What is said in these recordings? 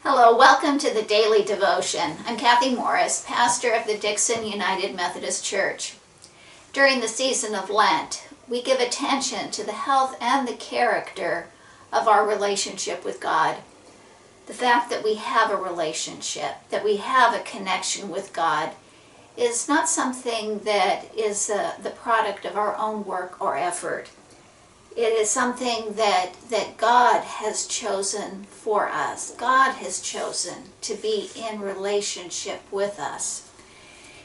Hello, welcome to the Daily Devotion. I'm Kathy Morris, pastor of the Dixon United Methodist Church. During the season of Lent, we give attention to the health and the character of our relationship with God. The fact that we have a relationship, that we have a connection with God, is not something that is the product of our own work or effort. It is something that God has chosen for us. God has chosen to be in relationship with us.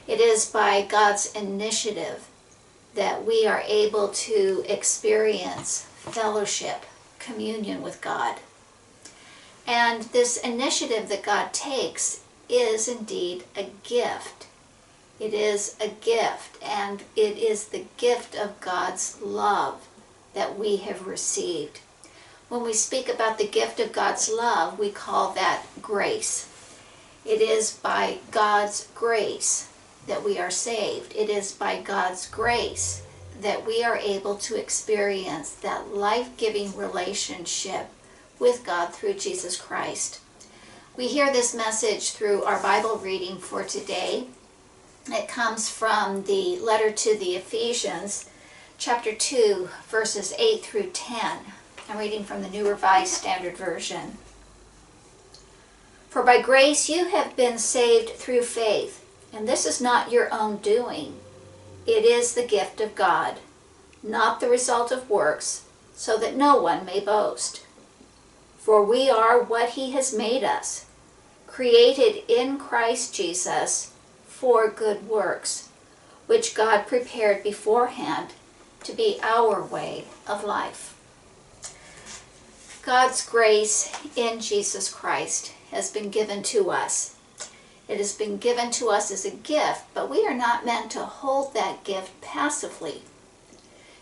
It is by God's initiative that we are able to experience fellowship, communion with God. And this initiative that God takes is indeed a gift. It is a gift, and it is the gift of God's love that we have received. When we speak about the gift of God's love, we call that grace. It is by God's grace that we are saved. It is by God's grace that we are able to experience that life-giving relationship with God through Jesus Christ. We hear this message through our Bible reading for today. It comes from the letter to the Ephesians, chapter 2, verses 8 through 10. I'm reading from the New Revised Standard Version. For by grace you have been saved through faith, and this is not your own doing. It is the gift of God, not the result of works, so that no one may boast. For we are what He has made us, created in Christ Jesus for good works, which God prepared beforehand to be our way of life. God's grace in Jesus Christ has been given to us. It has been given to us as a gift, but we are not meant to hold that gift passively.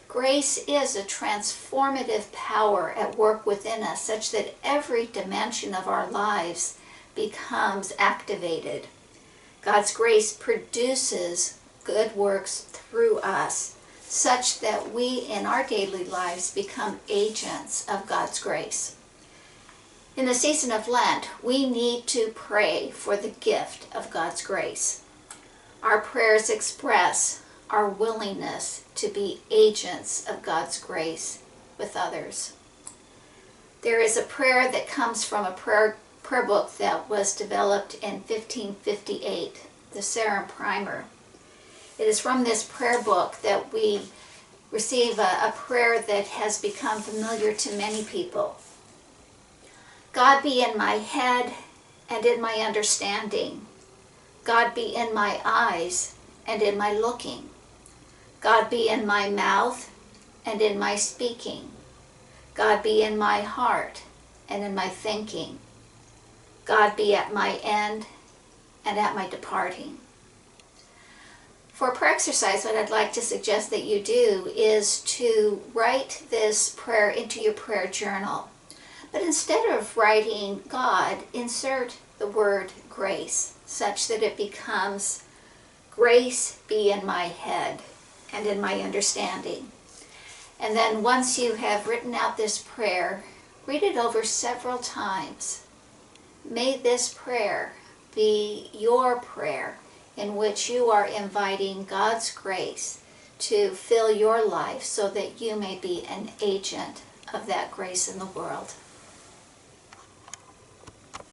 Grace is a transformative power at work within us, such that every dimension of our lives becomes activated. God's grace produces good works through us, such that we in our daily lives become agents of God's grace. In the season of Lent, we need to pray for the gift of God's grace. Our prayers express our willingness to be agents of God's grace with others. There is a prayer that comes from a prayer book that was developed in 1558, the Sarum Primer. It is from this prayer book that we receive a prayer that has become familiar to many people. God be in my head and in my understanding. God be in my eyes and in my looking. God be in my mouth and in my speaking. God be in my heart and in my thinking. God be at my end and at my departing. For a prayer exercise, what I'd like to suggest that you do is to write this prayer into your prayer journal. But instead of writing God, insert the word grace, such that it becomes, grace be in my head and in my understanding. And then once you have written out this prayer, read it over several times. May this prayer be your prayer, in which you are inviting God's grace to fill your life so that you may be an agent of that grace in the world.